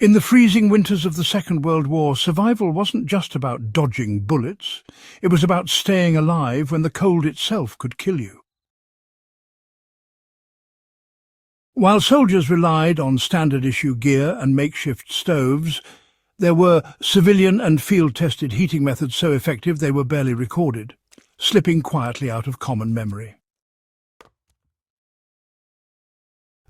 In the freezing winters of the Second World War, survival wasn't just about dodging bullets. It was about staying alive when the cold itself could kill you. While soldiers relied on standard-issue gear and makeshift stoves, there were civilian and field-tested heating methods so effective they were barely recorded, slipping quietly out of common memory.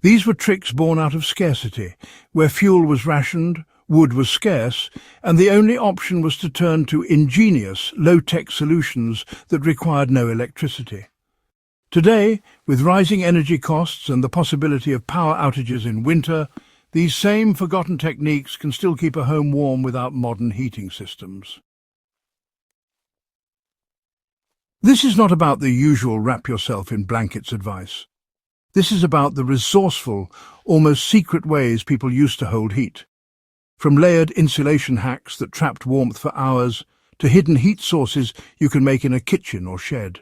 These were tricks born out of scarcity, where fuel was rationed, wood was scarce, and the only option was to turn to ingenious, low-tech solutions that required no electricity. Today, with rising energy costs and the possibility of power outages in winter, these same forgotten techniques can still keep a home warm without modern heating systems. This is not about the usual wrap-yourself-in-blankets advice. This is about the resourceful, almost secret ways people used to hold heat. From layered insulation hacks that trapped warmth for hours, to hidden heat sources you can make in a kitchen or shed.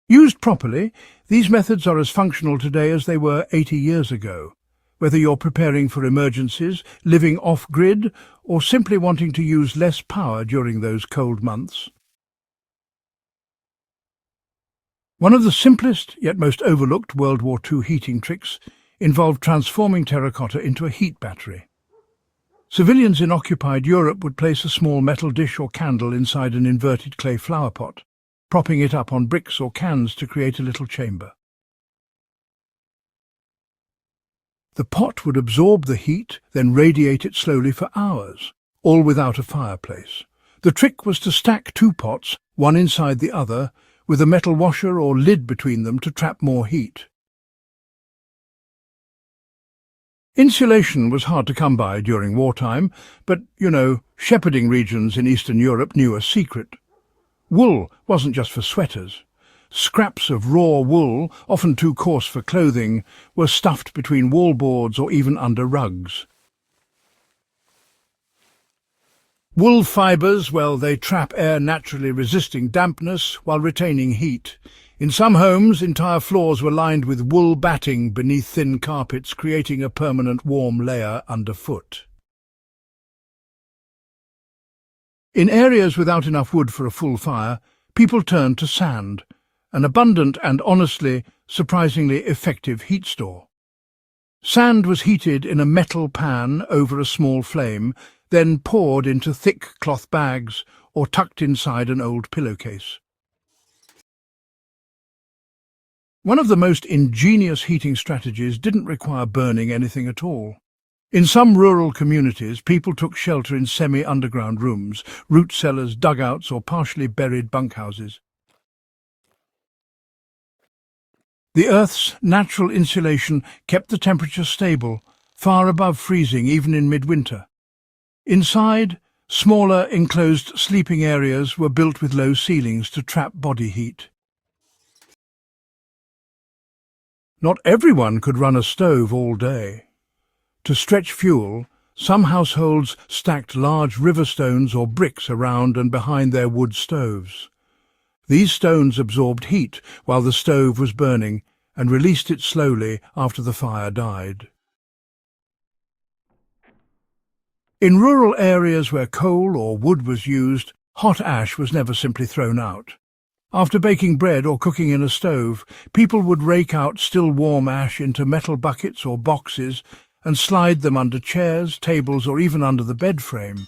Used properly, these methods are as functional today as they were 80 years ago, whether you're preparing for emergencies, living off-grid, or simply wanting to use less power during those cold months. One of the simplest, yet most overlooked World War II heating tricks involved transforming terracotta into a heat battery. Civilians in occupied Europe would place a small metal dish or candle inside an inverted clay flower pot, propping it up on bricks or cans to create a little chamber. The pot would absorb the heat, then radiate it slowly for hours, all without a fireplace. The trick was to stack two pots, one inside the other, with a metal washer or lid between them to trap more heat. Insulation was hard to come by during wartime, but, shepherding regions in Eastern Europe knew a secret. Wool wasn't just for sweaters. Scraps of raw wool, often too coarse for clothing, were stuffed between wallboards or even under rugs. Wool fibres, they trap air naturally resisting dampness while retaining heat. In some homes, entire floors were lined with wool batting beneath thin carpets, creating a permanent warm layer underfoot. In areas without enough wood for a full fire, people turned to sand, an abundant and honestly, surprisingly effective heat store. Sand was heated in a metal pan over a small flame, then poured into thick cloth bags or tucked inside an old pillowcase. One of the most ingenious heating strategies didn't require burning anything at all. In some rural communities, people took shelter in semi-underground rooms, root cellars, dugouts, or partially buried bunkhouses. The Earth's natural insulation kept the temperature stable, far above freezing even in midwinter. Inside, smaller enclosed sleeping areas were built with low ceilings to trap body heat. Not everyone could run a stove all day. To stretch fuel, some households stacked large river stones or bricks around and behind their wood stoves. These stones absorbed heat while the stove was burning and released it slowly after the fire died. In rural areas where coal or wood was used, hot ash was never simply thrown out. After baking bread or cooking in a stove, people would rake out still warm ash into metal buckets or boxes and slide them under chairs, tables, or even under the bed frame.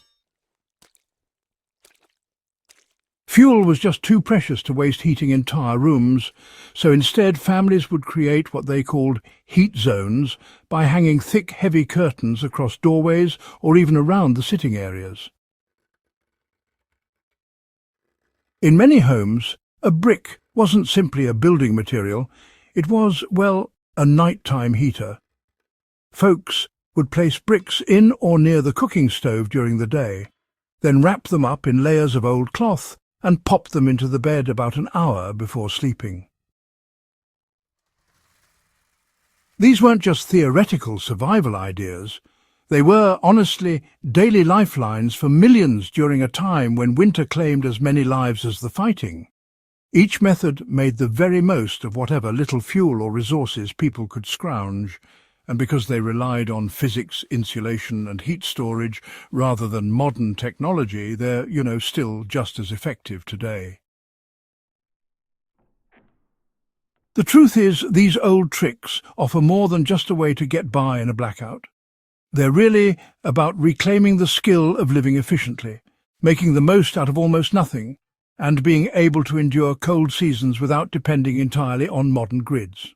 Fuel was just too precious to waste heating entire rooms, so instead families would create what they called heat zones by hanging thick, heavy curtains across doorways or even around the sitting areas. In many homes, a brick wasn't simply a building material, it was, a nighttime heater. Folks would place bricks in or near the cooking stove during the day, then wrap them up in layers of old cloth and pop them into the bed about an hour before sleeping. These weren't just theoretical survival ideas. They were, honestly, daily lifelines for millions during a time when winter claimed as many lives as the fighting. Each method made the very most of whatever little fuel or resources people could scrounge, And because they relied on physics, insulation and heat storage rather than modern technology, they're, still just as effective today. The truth is, these old tricks offer more than just a way to get by in a blackout. They're really about reclaiming the skill of living efficiently, making the most out of almost nothing, and being able to endure cold seasons without depending entirely on modern grids.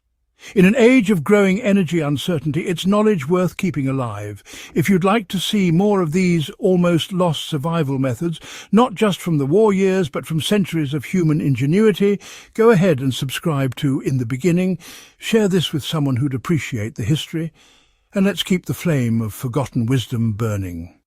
In an age of growing energy uncertainty, it's knowledge worth keeping alive. If you'd like to see more of these almost lost survival methods, not just from the war years but from centuries of human ingenuity, go ahead and subscribe to In the Beginning, share this with someone who'd appreciate the history, and let's keep the flame of forgotten wisdom burning.